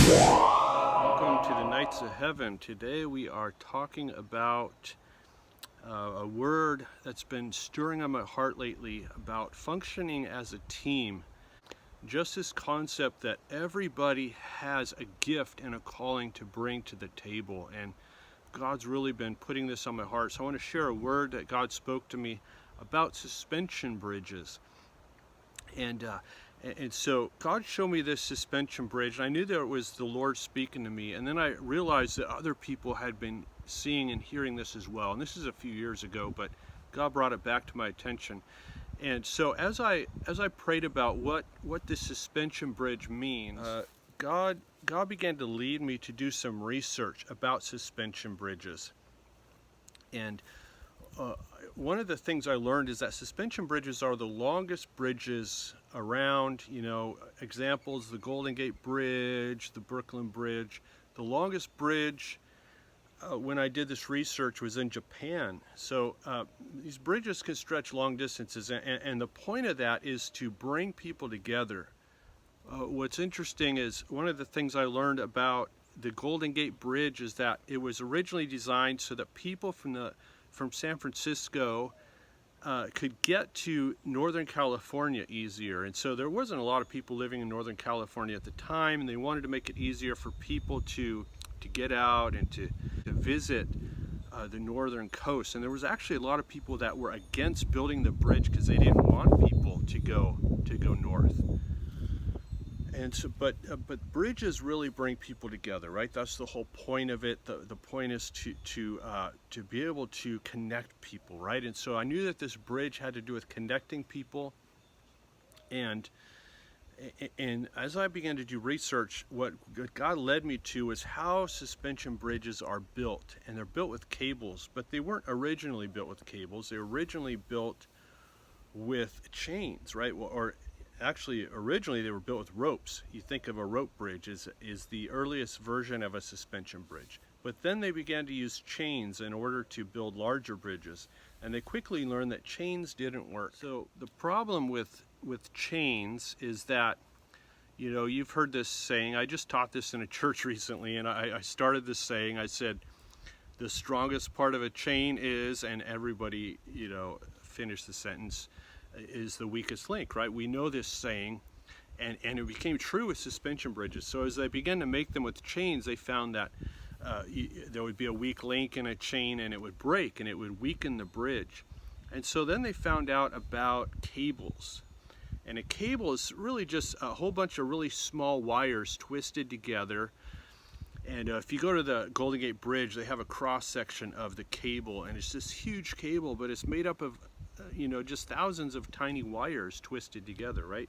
Welcome to the Nights of Heaven. Today we are talking about a word that's been stirring on my heart lately about functioning as a team. Just this concept that everybody has a gift and a calling to bring to the table, and God's really been putting this on my heart. So I want to share a word that God spoke to me about suspension bridges. And so God showed me this suspension bridge, and I knew that it was the Lord speaking to me. And then I realized that other people had been seeing and hearing this as well. And this is a few years ago, but God brought it back to my attention. And so as I prayed about what this suspension bridge means, God began to lead me to do some research about suspension bridges. And one of the things I learned is that suspension bridges are the longest bridges around. Examples: the Golden Gate Bridge, the Brooklyn Bridge. The longest bridge when I did this research was in Japan. So these bridges can stretch long distances, and the point of that is to bring people together. What's interesting is one of the things I learned about the Golden Gate Bridge is that it was originally designed so that people from San Francisco could get to Northern California easier. And so there wasn't a lot of people living in Northern California at the time, and they wanted to make it easier for people to get out and to visit the northern coast. And there was actually a lot of people that were against building the bridge because they didn't want people to go north. And so, but bridges really bring people together, right? That's the whole point of it. The point is to be able to connect people, right? And so I knew that this bridge had to do with connecting people. And as I began to do research, what God led me to is how suspension bridges are built. And they're built with cables, but they weren't originally built with cables. They were originally built with chains, right? Actually, originally they were built with ropes. You think of a rope bridge is the earliest version of a suspension bridge. But then they began to use chains in order to build larger bridges. And they quickly learned that chains didn't work. So the problem with chains is that, you've heard this saying. I just taught this in a church recently, and I started this saying. I said, the strongest part of a chain is, and everybody, finished the sentence, is the weakest link, right? We know this saying, and it became true with suspension bridges. So as they began to make them with chains, they found that there would be a weak link in a chain, and it would break, and it would weaken the bridge. And so then they found out about cables. And a cable is really just a whole bunch of really small wires twisted together. And if you go to the Golden Gate Bridge, they have a cross section of the cable, and it's this huge cable, but it's made up of just thousands of tiny wires twisted together, right?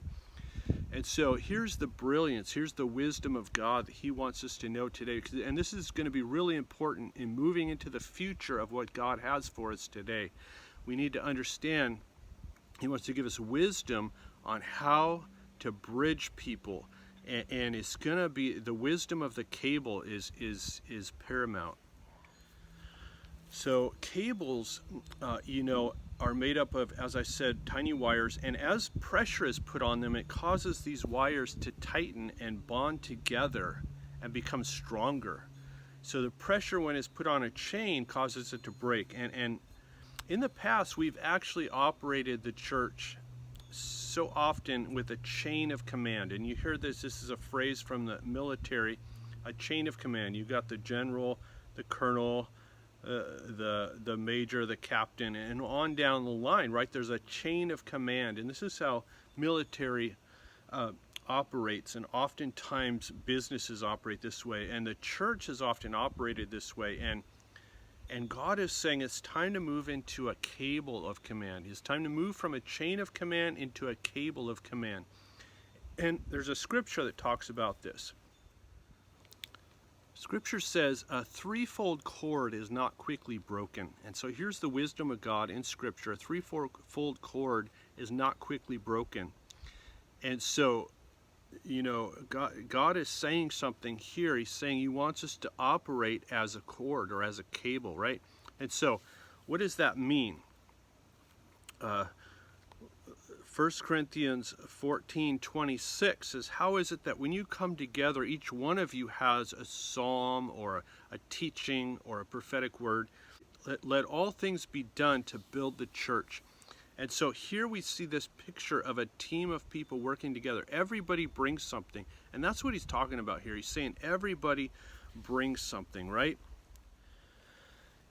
And so here's the brilliance, here's the wisdom of God that He wants us to know today. And this is going to be really important in moving into the future of what God has for us today. We need to understand He wants to give us wisdom on how to bridge people. And it's going to be, the wisdom of the cable is paramount. So cables, are made up of, as I said, tiny wires, and as pressure is put on them, it causes these wires to tighten and bond together and become stronger. So the pressure, when it's put on a chain, causes it to break. And in the past, we've actually operated the church so often with a chain of command. And you hear this is a phrase from the military, a chain of command. You've got the general, the colonel, the major, the captain, and on down the line, right? There's a chain of command, and this is how military operates, and oftentimes businesses operate this way, and the church has often operated this way, and God is saying it's time to move into a cable of command. It's time to move from a chain of command into a cable of command. And there's a scripture that talks about this. Scripture says a threefold cord is not quickly broken. And so here's the wisdom of God in Scripture. A threefold cord is not quickly broken. And so, God is saying something here. He's saying He wants us to operate as a cord or as a cable, right? And so what does that mean? 1 Corinthians 14:26 says, how is it that when you come together, each one of you has a psalm or a teaching or a prophetic word? Let all things be done to build the church. And so here we see this picture of a team of people working together. Everybody brings something. And that's what he's talking about here. He's saying everybody brings something, right?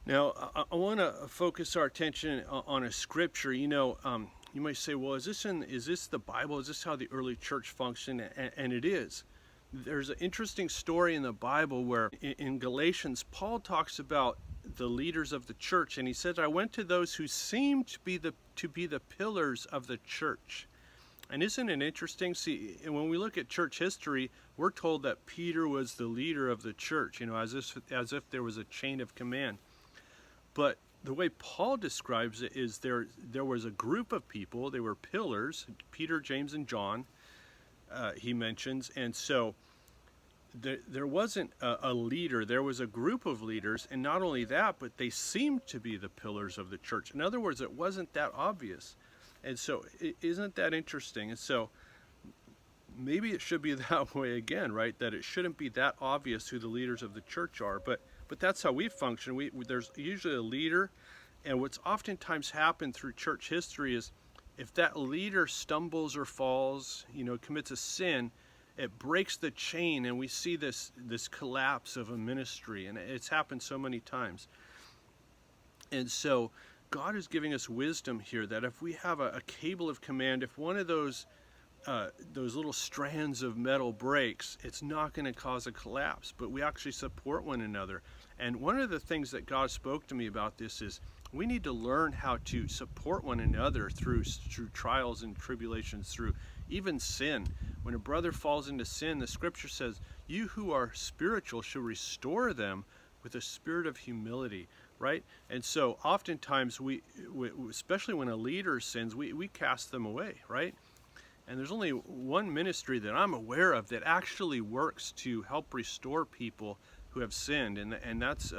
Now, I want to focus our attention on a scripture. You might say, well, is this the Bible? Is this how the early church functioned? And it is. There's an interesting story in the Bible where in Galatians, Paul talks about the leaders of the church, and he says, I went to those who seemed to be the pillars of the church. And isn't it interesting? See, when we look at church history, we're told that Peter was the leader of the church, as if there was a chain of command. But the way Paul describes it is there was a group of people. They were pillars, Peter, James, and John, he mentions. And so there wasn't a leader. There was a group of leaders. And not only that, but they seemed to be the pillars of the church. In other words, it wasn't that obvious. And so isn't that interesting? And so maybe it should be that way again, right? That it shouldn't be that obvious who the leaders of the church are. But that's how we function. There's usually a leader, and what's oftentimes happened through church history is if that leader stumbles or falls, commits a sin, it breaks the chain, and we see this collapse of a ministry, and it's happened so many times. And so God is giving us wisdom here that if we have a cable of command, if one of those little strands of metal breaks, it's not going to cause a collapse, but we actually support one another. And one of the things that God spoke to me about this is we need to learn how to support one another through trials and tribulations, through even sin. When a brother falls into sin, the scripture says, you who are spiritual should restore them with a spirit of humility, right? And so oftentimes we especially when a leader sins, we cast them away, right? And there's only one ministry that I'm aware of that actually works to help restore people who have sinned, and that's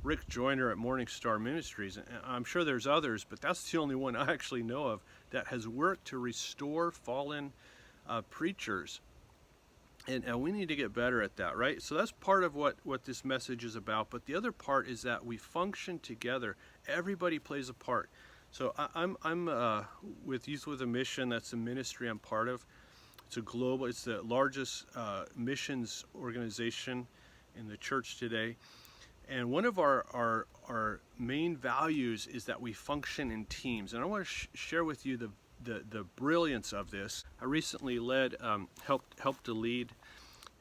Rick Joyner at Morning Star Ministries. And I'm sure there's others, but that's the only one I actually know of that has worked to restore fallen preachers. And we need to get better at that, right? So that's part of what this message is about. But the other part is that we function together. Everybody plays a part. So I'm with Youth with a Mission. That's the ministry I'm part of. It's the largest missions organization in the church today. And one of our main values is that we function in teams. And I want to share with you the brilliance of this. I recently helped to lead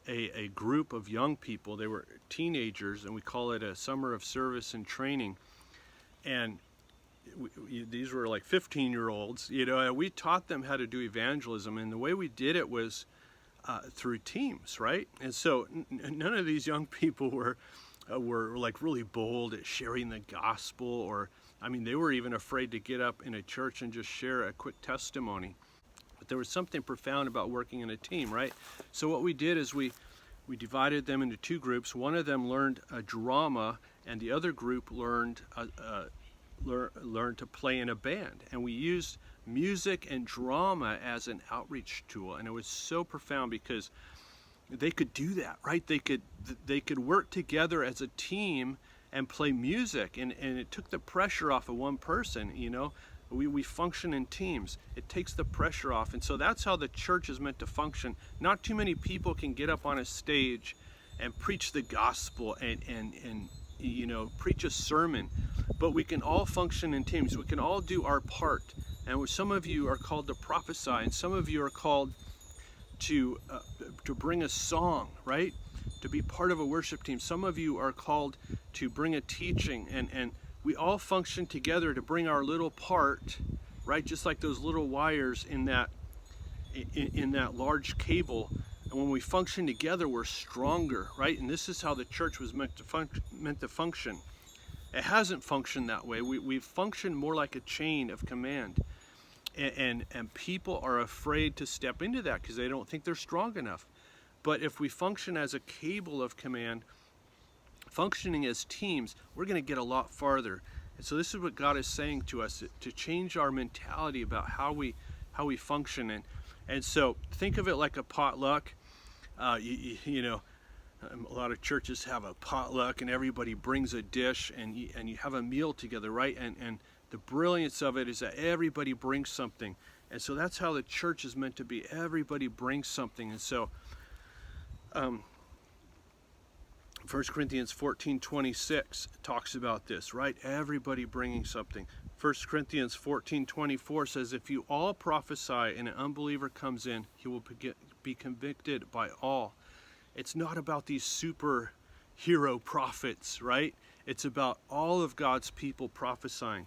a group of young people. They were teenagers, and we call it a summer of service and training. And these were like 15-year-olds, and we taught them how to do evangelism. And the way we did it was through teams, right? And so none of these young people were like really bold at sharing the gospel, or they were even afraid to get up in a church and just share a quick testimony. But there was something profound about working in a team, right? So what we did is we divided them into two groups. One of them learned a drama, and the other group learned to play in a band. And we used music and drama as an outreach tool, and it was so profound because they could do that, right? They could work together as a team and play music, and it took the pressure off of one person. We function in teams. It takes the pressure off. And so that's how the church is meant to function. Not too many people can get up on a stage and preach the gospel and preach a sermon, but we can all function in teams. We can all do our part. And some of you are called to prophesy, and some of you are called to bring a song, right? To be part of a worship team. Some of you are called to bring a teaching, and we all function together to bring our little part, right? Just like those little wires in that large cable. And when we function together, we're stronger, right? And this is how the church was meant to function. It hasn't functioned that way. We function more like a chain of command. And people are afraid to step into that because they don't think they're strong enough. But if we function as a cable of command, functioning as teams, we're going to get a lot farther. And so this is what God is saying to us, to change our mentality about how we we function. And so think of it like a potluck. You know, a lot of churches have a potluck and everybody brings a dish and you have a meal together, right? And the brilliance of it is that everybody brings something. And so that's how the church is meant to be. Everybody brings something. And so 1 Corinthians 14:26 talks about this, right? Everybody bringing something. 1 Corinthians 14:24 says, if you all prophesy and an unbeliever comes in, he will be convicted by all. It's not about these superhero prophets, right? It's about all of God's people prophesying.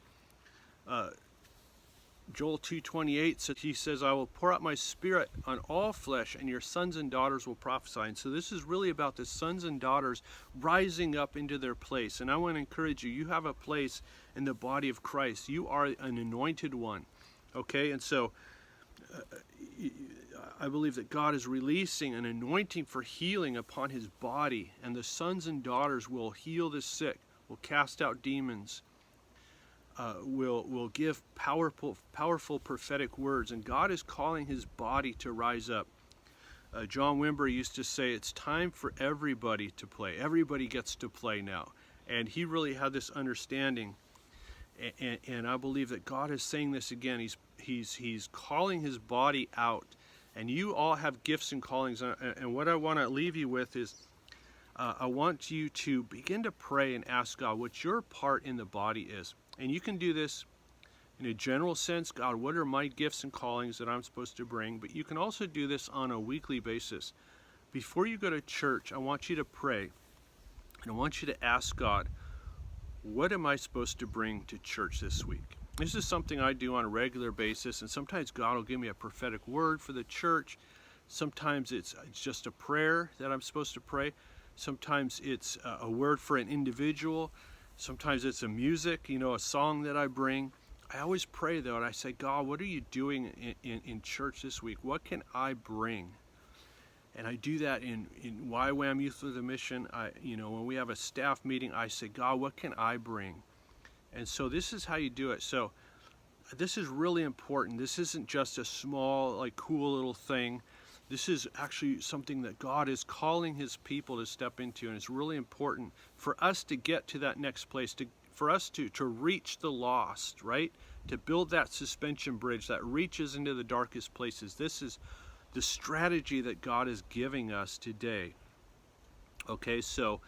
Joel 2:28 he says, I will pour out my spirit on all flesh, and your sons and daughters will prophesy. And so this is really about the sons and daughters rising up into their place. And I want to encourage you, you have a place in the body of Christ. You are an anointed one, okay? And so I believe that God is releasing an anointing for healing upon his body, and the sons and daughters will heal the sick, will cast out demons, will give powerful prophetic words. And God is calling his body to rise up. John Wimber used to say, it's time for everybody to play. Everybody gets to play now. And he really had this understanding. And I believe that God is saying this again. He's calling his body out. And you all have gifts and callings. And what I want to leave you with is, I want you to begin to pray and ask God what your part in the body is. And you can do this in a general sense. God, what are my gifts and callings that I'm supposed to bring? But you can also do this on a weekly basis. Before you go to church, I want you to pray. And I want you to ask God, what am I supposed to bring to church this week? This is something I do on a regular basis. And sometimes God will give me a prophetic word for the church. Sometimes it's just a prayer that I'm supposed to pray. Sometimes it's a word for an individual. Sometimes it's a music, a song that I bring. I always pray, though, and I say, God, what are you doing in church this week? What can I bring? And I do that in YWAM Youth with a Mission. When we have a staff meeting, I say, God, what can I bring? And so this is how you do it. So this is really important. This isn't just a small, cool little thing. This is actually something that God is calling his people to step into, and it's really important for us to get to that next place, for us to reach the lost, right? To build that suspension bridge that reaches into the darkest places. This is the strategy that God is giving us today. Okay, so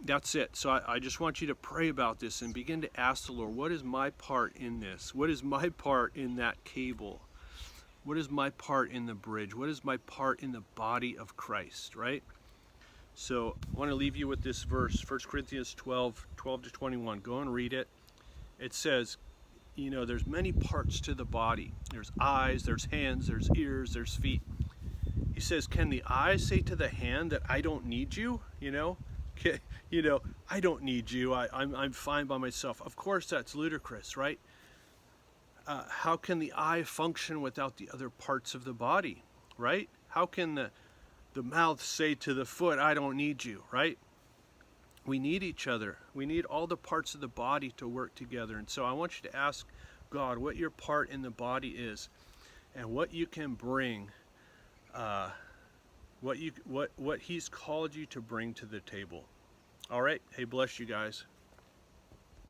that's it. So I just want you to pray about this and begin to ask the Lord, what is my part in this? What is my part in that cable? What is my part in the bridge? What is my part in the body of Christ, right? So I want to leave you with this verse, 1 Corinthians 12:12-21. Go and read it. It says, there's many parts to the body. There's eyes, there's hands, there's ears, there's feet. He says, can the eye say to the hand that I don't need you? I don't need you. I'm fine by myself. Of course, that's ludicrous, right? How can the eye function without the other parts of the body, right? How can the mouth say to the foot, I don't need you, right? We need each other. We need all the parts of the body to work together. And so I want you to ask God what your part in the body is and what you can bring, what he's called you to bring to the table. All right. Hey, bless you guys.